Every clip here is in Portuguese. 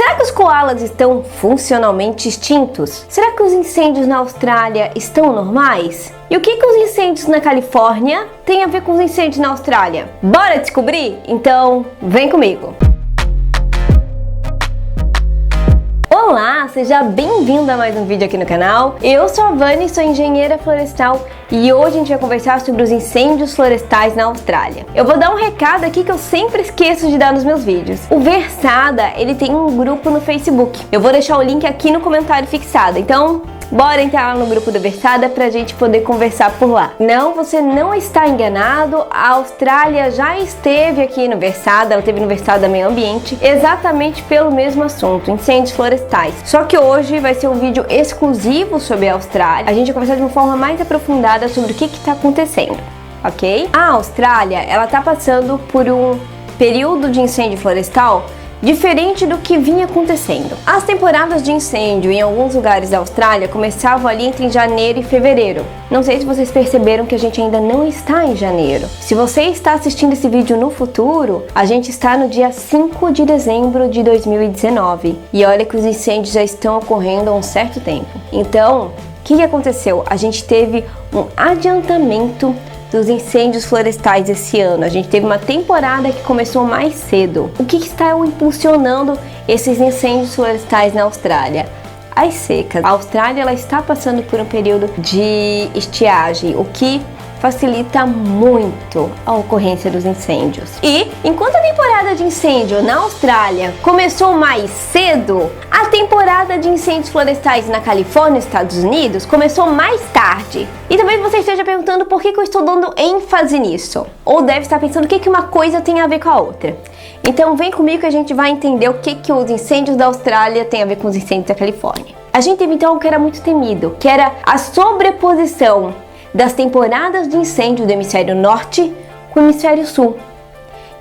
Será que os koalas estão funcionalmente extintos? Será que os incêndios na Austrália estão normais? E o que os incêndios na Califórnia têm a ver com os incêndios na Austrália? Bora descobrir? Então, vem comigo! Olá, seja bem-vindo a mais um vídeo aqui no canal. Eu sou a Vani, sou engenheira florestal e hoje a gente vai conversar sobre os incêndios florestais na Austrália. Eu vou dar um recado aqui que eu sempre esqueço de dar nos meus vídeos. O Versada, ele tem um grupo no Facebook. Eu vou deixar o link aqui no comentário fixado, então bora entrar lá no grupo do Versada pra gente poder conversar por lá. Não, você não está enganado, a Austrália já esteve aqui no Versada, ela esteve no Versada Meio Ambiente, exatamente pelo mesmo assunto, incêndios florestais. Só que hoje vai ser um vídeo exclusivo sobre a Austrália, a gente vai conversar de uma forma mais aprofundada sobre o que está acontecendo, ok? A Austrália, ela está passando por um período de incêndio florestal diferente do que vinha acontecendo. As temporadas de incêndio em alguns lugares da Austrália começavam ali entre janeiro e fevereiro. Não sei se vocês perceberam que a gente ainda não está em janeiro. Se você está assistindo esse vídeo no futuro, a gente está no dia 5 de dezembro de 2019. E olha que os incêndios já estão ocorrendo há um certo tempo. Então, o que aconteceu? A gente teve um adiantamento dos incêndios florestais esse ano. A gente teve uma temporada que começou mais cedo. O que está impulsionando esses incêndios florestais na Austrália? As secas. A Austrália ela está passando por um período de estiagem, o que facilita muito a ocorrência dos incêndios. E enquanto a temporada de incêndio na Austrália começou mais cedo, a temporada de incêndios florestais na Califórnia, Estados Unidos, começou mais tarde. E talvez você esteja perguntando por que eu estou dando ênfase nisso. Ou deve estar pensando o que uma coisa tem a ver com a outra. Então vem comigo que a gente vai entender o que os incêndios da Austrália têm a ver com os incêndios da Califórnia. A gente teve então o que era muito temido, que era a sobreposição das temporadas de incêndio do hemisfério norte com o hemisfério sul,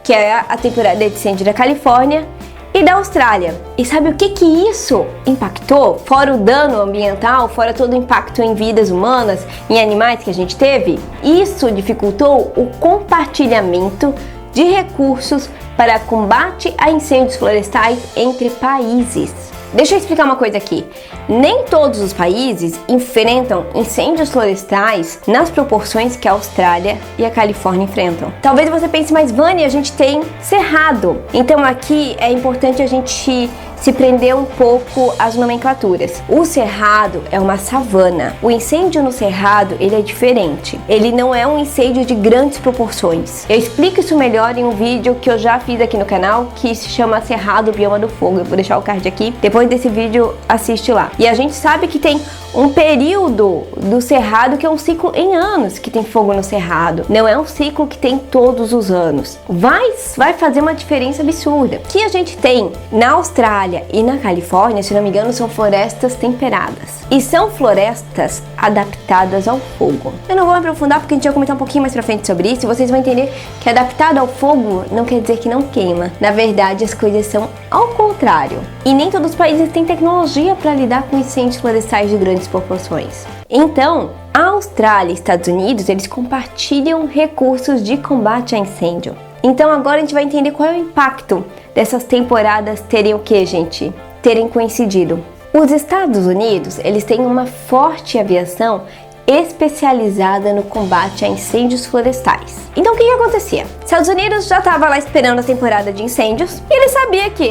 que é a temporada de incêndio da Califórnia e da Austrália. E sabe o que isso impactou? Fora o dano ambiental, fora todo o impacto em vidas humanas, em animais que a gente teve, isso dificultou o compartilhamento de recursos para combate a incêndios florestais entre países. Deixa eu explicar uma coisa aqui. Nem todos os países enfrentam incêndios florestais nas proporções que a Austrália e a Califórnia enfrentam. Talvez você pense, mas Vani, a gente tem cerrado. Então aqui é importante a gente se prender um pouco às nomenclaturas. O cerrado é uma savana. O incêndio no cerrado, ele é diferente. Ele não é um incêndio de grandes proporções. Eu explico isso melhor em um vídeo que eu já fiz aqui no canal, que se chama Cerrado Bioma do Fogo. Eu vou deixar o card aqui. Depois desse vídeo, assiste lá. E a gente sabe que tem um período do cerrado que é um ciclo em anos que tem fogo no cerrado. Não é um ciclo que tem todos os anos. Vai fazer uma diferença absurda. O que a gente tem na Austrália e na Califórnia, se não me engano, são florestas temperadas. E são florestas adaptadas ao fogo. Eu não vou me aprofundar porque a gente vai comentar um pouquinho mais pra frente sobre isso e vocês vão entender que adaptado ao fogo não quer dizer que não queima. Na verdade, as coisas são ao contrário. E nem todos os países têm tecnologia para lidar com incêndios florestais de grandes proporções. Então, a Austrália e Estados Unidos, eles compartilham recursos de combate a incêndio. Então agora a gente vai entender qual é o impacto dessas temporadas terem o que, gente? Terem coincidido. Os Estados Unidos, eles têm uma forte aviação especializada no combate a incêndios florestais. Então o que acontecia? Estados Unidos já estava lá esperando a temporada de incêndios e ele sabia que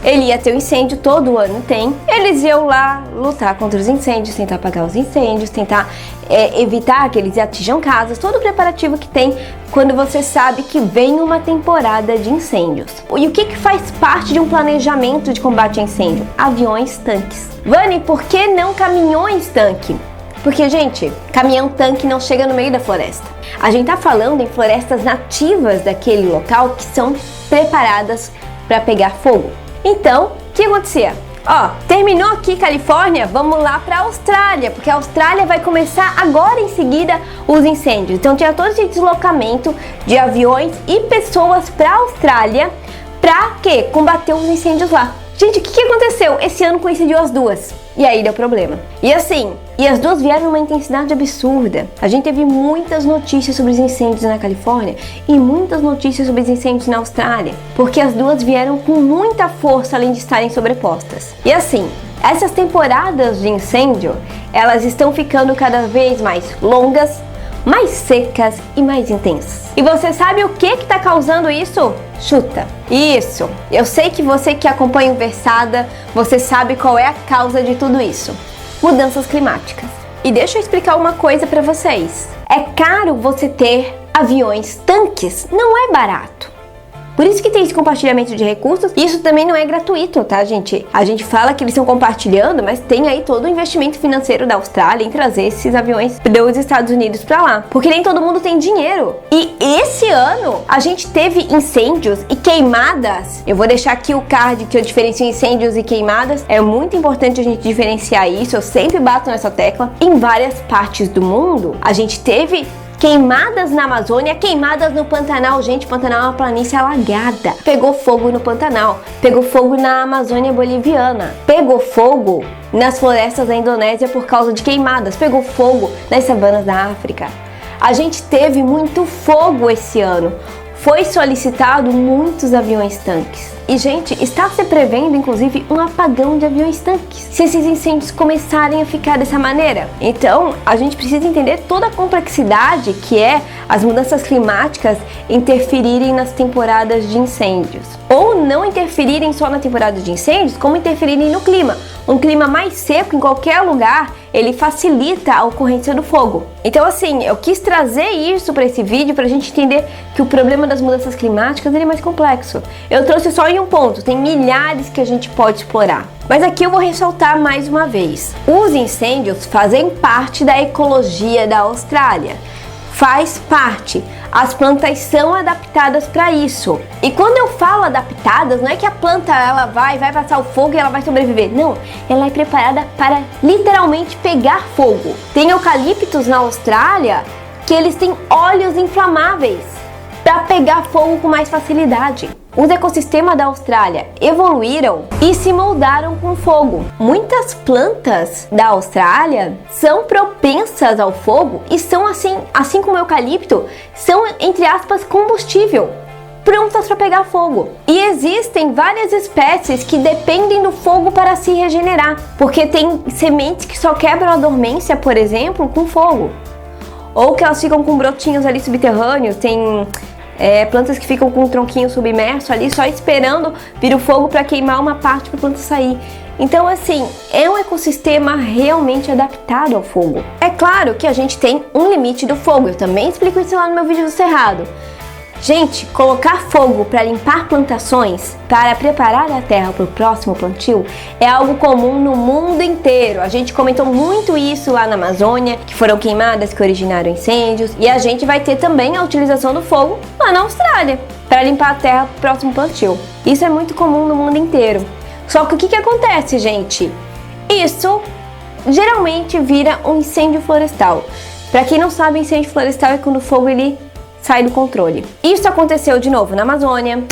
ele ia ter um incêndio, todo ano tem. Eles iam lá lutar contra os incêndios, tentar apagar os incêndios, tentar evitar que eles atinjam casas, todo o preparativo que tem quando você sabe que vem uma temporada de incêndios. E o que faz parte de um planejamento de combate a incêndio? Aviões, tanques. Vani, por que não caminhões tanque? Porque, gente, caminhão-tanque não chega no meio da floresta. A gente tá falando em florestas nativas daquele local que são preparadas para pegar fogo. Então, o que acontecia? Terminou aqui Califórnia, vamos lá para a Austrália, porque a Austrália vai começar agora em seguida os incêndios. Então tinha todo esse deslocamento de aviões e pessoas para a Austrália para quê? Combater os incêndios lá. Gente, o que aconteceu? Esse ano coincidiu as duas. E aí deu problema. E assim, E as duas vieram numa intensidade absurda. A gente teve muitas notícias sobre os incêndios na Califórnia e muitas notícias sobre os incêndios na Austrália, porque as duas vieram com muita força além de estarem sobrepostas. E assim, essas temporadas de incêndio, elas estão ficando cada vez mais longas, mais secas e mais intensas. E você sabe o que está causando isso? Chuta! Isso! Eu sei que você que acompanha o Versada, você sabe qual é a causa de tudo isso. Mudanças climáticas. E deixa eu explicar uma coisa para vocês. É caro você ter aviões tanques, não é barato. Por isso que tem esse compartilhamento de recursos, e isso também não é gratuito, tá, gente? A gente fala que eles estão compartilhando, mas tem aí todo o investimento financeiro da Austrália em trazer esses aviões dos Estados Unidos pra lá, porque nem todo mundo tem dinheiro. E esse ano a gente teve incêndios e queimadas. Eu vou deixar aqui o card que eu diferencio incêndios e queimadas. É muito importante a gente diferenciar isso, eu sempre bato nessa tecla. Em várias partes do mundo, a gente teve queimadas na Amazônia, queimadas no Pantanal. Gente, Pantanal é uma planície alagada. Pegou fogo no Pantanal, pegou fogo na Amazônia boliviana, pegou fogo nas florestas da Indonésia por causa de queimadas, pegou fogo nas savanas da África. A gente teve muito fogo esse ano. Foi solicitado muitos aviões tanques. E, gente, está se prevendo, inclusive, um apagão de aviões tanques se esses incêndios começarem a ficar dessa maneira. Então, a gente precisa entender toda a complexidade que é as mudanças climáticas interferirem nas temporadas de incêndios. Ou não interferirem só na temporada de incêndios, como interferirem no clima. Um clima mais seco em qualquer lugar, ele facilita a ocorrência do fogo. Então, assim, eu quis trazer isso para esse vídeo para a gente entender que o problema das mudanças climáticas ele é mais complexo. Eu trouxe só em um ponto, tem milhares que a gente pode explorar. Mas aqui eu vou ressaltar mais uma vez. Os incêndios fazem parte da ecologia da Austrália. Faz parte. As plantas são adaptadas para isso. E quando eu falo adaptadas, não é que a planta ela vai passar o fogo e ela vai sobreviver. Não, ela é preparada para literalmente pegar fogo. Tem eucaliptos na Austrália que eles têm óleos inflamáveis para pegar fogo com mais facilidade. Os ecossistemas da Austrália evoluíram e se moldaram com fogo. Muitas plantas da Austrália são propensas ao fogo e são assim como o eucalipto, são, entre aspas, combustível, prontas para pegar fogo. E existem várias espécies que dependem do fogo para se regenerar, porque tem sementes que só quebram a dormência, por exemplo, com fogo. Ou que elas ficam com brotinhos ali subterrâneos, tem plantas que ficam com um tronquinho submerso ali, só esperando vir o fogo para queimar uma parte para a planta sair. Então, assim, é um ecossistema realmente adaptado ao fogo. É claro que a gente tem um limite do fogo, eu também explico isso lá no meu vídeo do Cerrado. Gente, colocar fogo para limpar plantações, para preparar a terra para o próximo plantio, é algo comum no mundo inteiro. A gente comentou muito isso lá na Amazônia, que foram queimadas que originaram incêndios, e a gente vai ter também a utilização do fogo lá na Austrália, para limpar a terra para o próximo plantio. Isso é muito comum no mundo inteiro. Só que o que acontece, gente? Isso geralmente vira um incêndio florestal. Para quem não sabe, incêndio florestal é quando o fogo ele sai do controle. Isso aconteceu de novo na Amazônia,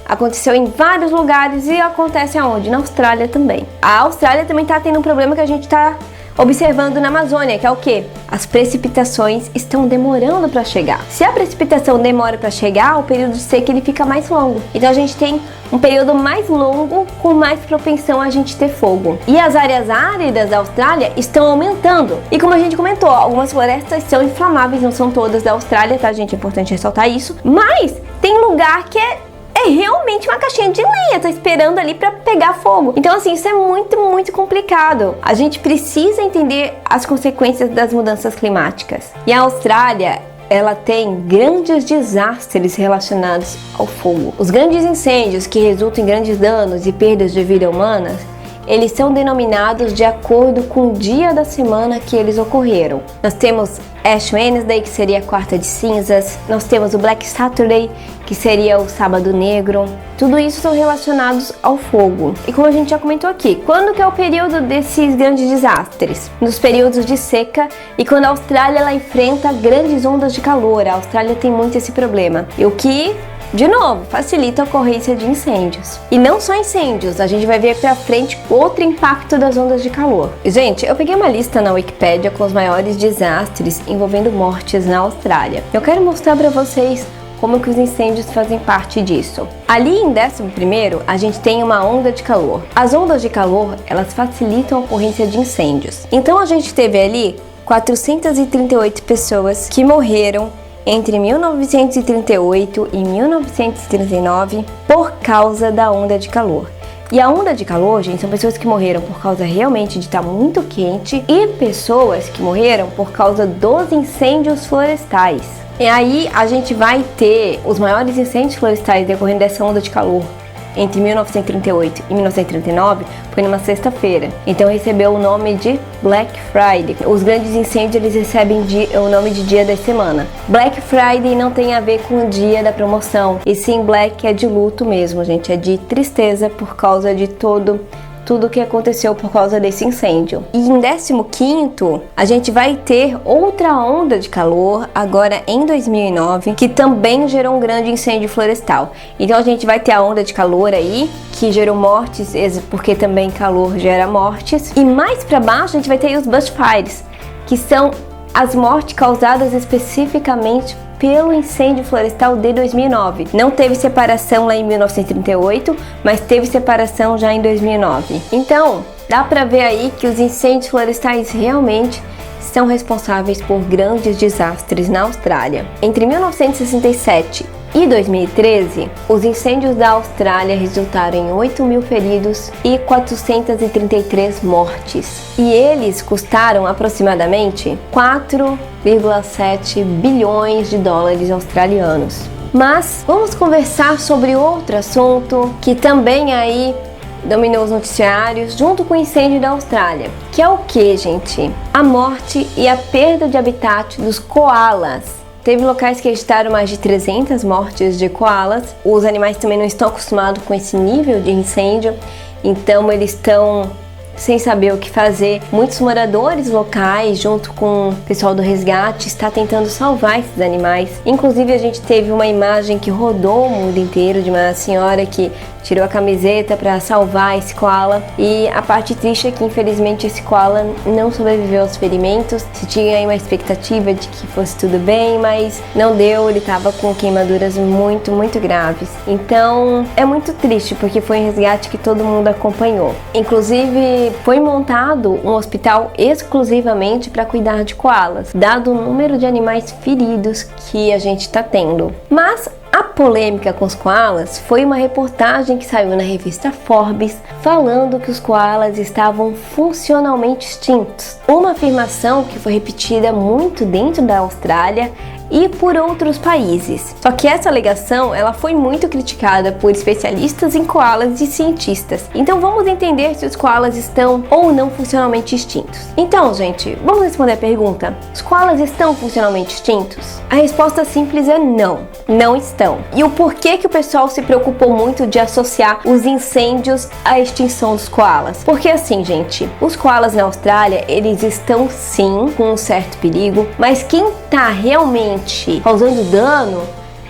aconteceu em vários lugares e acontece aonde? Na Austrália também. A Austrália também está tendo um problema que a gente está observando na Amazônia, que é o quê? As precipitações estão demorando para chegar. Se a precipitação demora para chegar, o período de seca ele fica mais longo. Então a gente tem um período mais longo com mais propensão a gente ter fogo. E as áreas áridas da Austrália estão aumentando. E como a gente comentou, algumas florestas são inflamáveis, não são todas da Austrália, tá, gente? É importante ressaltar isso. Mas tem lugar que é realmente uma caixinha de lenha, tá esperando ali para pegar fogo. Então, assim, isso é muito complicado. A gente precisa entender as consequências das mudanças climáticas. E a Austrália, ela tem grandes desastres relacionados ao fogo. Os grandes incêndios que resultam em grandes danos e perdas de vida humanas, eles são denominados de acordo com o dia da semana que eles ocorreram. Nós temos Ash Wednesday, que seria a quarta de cinzas. Nós temos o Black Saturday, que seria o sábado negro. Tudo isso são relacionados ao fogo. E como a gente já comentou aqui, quando que é o período desses grandes desastres? Nos períodos de seca e quando a Austrália ela enfrenta grandes ondas de calor. A Austrália tem muito esse problema. E o que De novo, facilita a ocorrência de incêndios. E não só incêndios, a gente vai ver pra frente outro impacto das ondas de calor. Gente, eu peguei uma lista na Wikipédia com os maiores desastres envolvendo mortes na Austrália. Eu quero mostrar pra vocês como que os incêndios fazem parte disso. Ali em 11º, a gente tem uma onda de calor. As ondas de calor, elas facilitam a ocorrência de incêndios. Então a gente teve ali 438 pessoas que morreram entre 1938 e 1939 por causa da onda de calor. E a onda de calor, gente, são pessoas que morreram por causa realmente de estar muito quente e pessoas que morreram por causa dos incêndios florestais. E aí a gente vai ter os maiores incêndios florestais decorrendo dessa onda de calor entre 1938 e 1939 foi numa sexta-feira. Então recebeu o nome de Black Friday. Os grandes incêndios eles recebem o nome de dia da semana. Black Friday não tem a ver com o dia da promoção. E sim, Black é de luto mesmo, gente. É de tristeza por causa de tudo que aconteceu por causa desse incêndio. E em 15º, a gente vai ter outra onda de calor, agora em 2009, que também gerou um grande incêndio florestal. Então a gente vai ter a onda de calor aí, que gerou mortes, porque também calor gera mortes. E mais para baixo a gente vai ter os bushfires, que são as mortes causadas especificamente pelo incêndio florestal de 2009. Não teve separação lá em 1938, mas teve separação já em 2009. Então, dá pra ver aí que os incêndios florestais realmente são responsáveis por grandes desastres na Austrália. Entre 1967 e 2013, os incêndios da Austrália resultaram em 8.000 feridos e 433 mortes. E eles custaram aproximadamente 4,7 bilhões de dólares australianos. Mas vamos conversar sobre outro assunto que também aí dominou os noticiários junto com o incêndio da Austrália, que é o que, gente? A morte e a perda de habitat dos koalas. Teve locais que registraram mais de 300 mortes de koalas. Os animais também não estão acostumados com esse nível de incêndio, então eles estão sem saber o que fazer. Muitos moradores locais, junto com o pessoal do resgate, está tentando salvar esses animais. Inclusive a gente teve uma imagem que rodou o mundo inteiro de uma senhora que tirou a camiseta para salvar esse koala. E a parte triste é que infelizmente esse koala não sobreviveu aos ferimentos. Se tinha aí uma expectativa de que fosse tudo bem, mas não deu, ele estava com queimaduras muito graves. Então é muito triste porque foi um resgate que todo mundo acompanhou. Inclusive foi montado um hospital exclusivamente para cuidar de koalas, dado o número de animais feridos que a gente está tendo. Mas a polêmica com os koalas foi uma reportagem que saiu na revista Forbes falando que os koalas estavam funcionalmente extintos. Uma afirmação que foi repetida muito dentro da Austrália e por outros países. Só que essa alegação ela foi muito criticada por especialistas em koalas e cientistas. Então vamos entender se os koalas estão ou não funcionalmente extintos. Então, gente, vamos responder a pergunta: os koalas estão funcionalmente extintos? A resposta simples é não, não estão. E o porquê que o pessoal se preocupou muito de associar os incêndios à extinção dos koalas? Porque assim, gente, os koalas na Austrália, eles estão sim com um certo perigo, mas quem tá realmente causando dano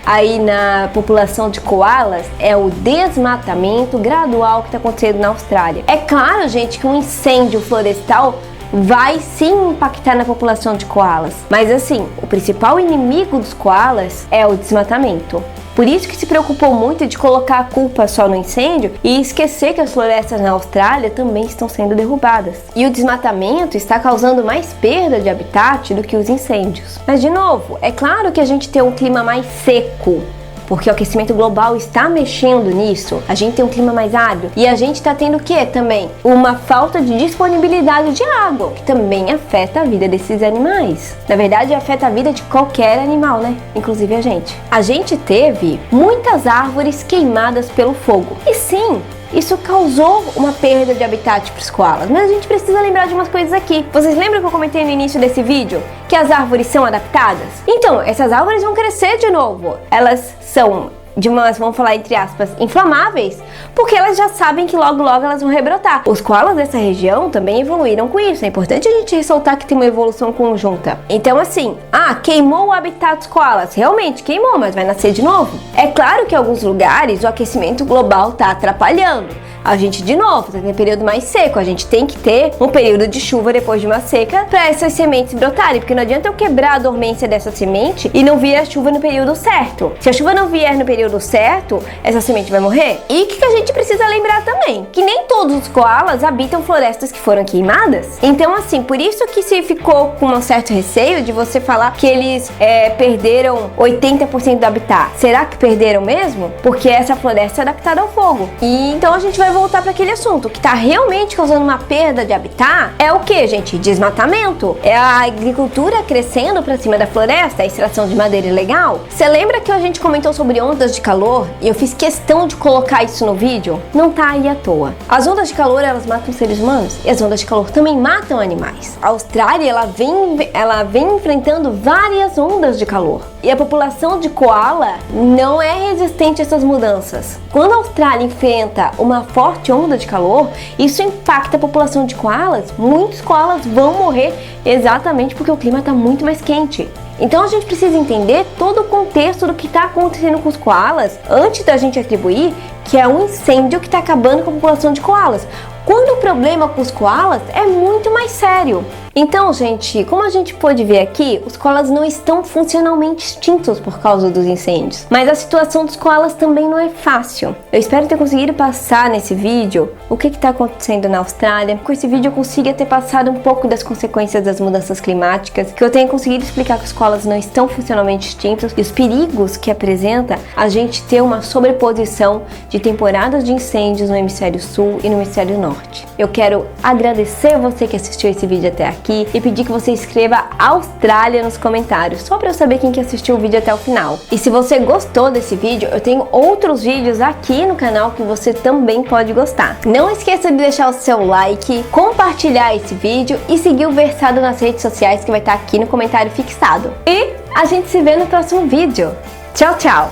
aí na população de koalas é o desmatamento gradual que está acontecendo na Austrália. É claro, gente, que um incêndio florestal vai sim impactar na população de koalas, mas assim, o principal inimigo dos koalas é o desmatamento. Por isso que se preocupou muito de colocar a culpa só no incêndio e esquecer que as florestas na Austrália também estão sendo derrubadas. E o desmatamento está causando mais perda de habitat do que os incêndios. Mas de novo, é claro que a gente tem um clima mais seco, porque o aquecimento global está mexendo nisso. A gente tem um clima mais árido e a gente está tendo o que também? Uma falta de disponibilidade de água, que também afeta a vida desses animais. Na verdade, afeta a vida de qualquer animal, né? Inclusive a gente. A gente teve muitas árvores queimadas pelo fogo. E sim, isso causou uma perda de habitat para os koalas, mas a gente precisa lembrar de umas coisas aqui. Vocês lembram que eu comentei no início desse vídeo que as árvores são adaptadas? Então, essas árvores vão crescer de novo. Elas são vamos falar entre aspas, inflamáveis, porque elas já sabem que logo elas vão rebrotar. Os koalas dessa região também evoluíram com isso. É importante a gente ressaltar que tem uma evolução conjunta. Então assim, queimou o habitat dos koalas. Realmente queimou, mas vai nascer de novo. É claro que em alguns lugares o aquecimento global está atrapalhando a gente de novo, tem um período mais seco, a gente tem que ter um período de chuva depois de uma seca para essas sementes brotarem, porque não adianta eu quebrar a dormência dessa semente e não vir a chuva no período certo. Se a chuva não vier no período certo, essa semente vai morrer. E o que a gente precisa lembrar também? Que nem todos os koalas habitam florestas que foram queimadas. Então assim, por isso que se ficou com um certo receio de você falar que eles perderam 80% do habitat. Será que perderam mesmo? Porque essa floresta é adaptada ao fogo. E então a gente vai voltar para aquele assunto. O que está realmente causando uma perda de habitat é o que, gente? Desmatamento. É a agricultura crescendo para cima da floresta, a extração de madeira ilegal. Você lembra que a gente comentou sobre ondas de calor e eu fiz questão de colocar isso no vídeo? Não tá aí à toa. As ondas de calor, elas matam seres humanos e as ondas de calor também matam animais. A Austrália, ela vem enfrentando várias ondas de calor. E a população de koala não é resistente a essas mudanças. Quando a Austrália enfrenta uma forte onda de calor, isso impacta a população de koalas. Muitos koalas vão morrer exatamente porque o clima está muito mais quente. Então a gente precisa entender todo o contexto do que está acontecendo com os koalas antes da gente atribuir que é um incêndio que está acabando com a população de koalas, quando o problema com os koalas é muito mais sério. Então, gente, como a gente pôde ver aqui, os koalas não estão funcionalmente extintos por causa dos incêndios. Mas a situação dos koalas também não é fácil. Eu espero ter conseguido passar nesse vídeo o que está acontecendo na Austrália. Com esse vídeo eu consiga ter passado um pouco das consequências das mudanças climáticas, que eu tenha conseguido explicar que os koalas não estão funcionalmente extintos e os perigos que apresenta a gente ter uma sobreposição de temporadas de incêndios no hemisfério sul e no hemisfério norte. Eu quero agradecer você que assistiu esse vídeo até aqui e pedir que você escreva Austrália nos comentários, só para eu saber quem que assistiu o vídeo até o final. E se você gostou desse vídeo, eu tenho outros vídeos aqui no canal que você também pode gostar. Não esqueça de deixar o seu like, compartilhar esse vídeo e seguir o Versado nas redes sociais, que vai estar aqui no comentário fixado. E a gente se vê no próximo vídeo. Tchau, tchau!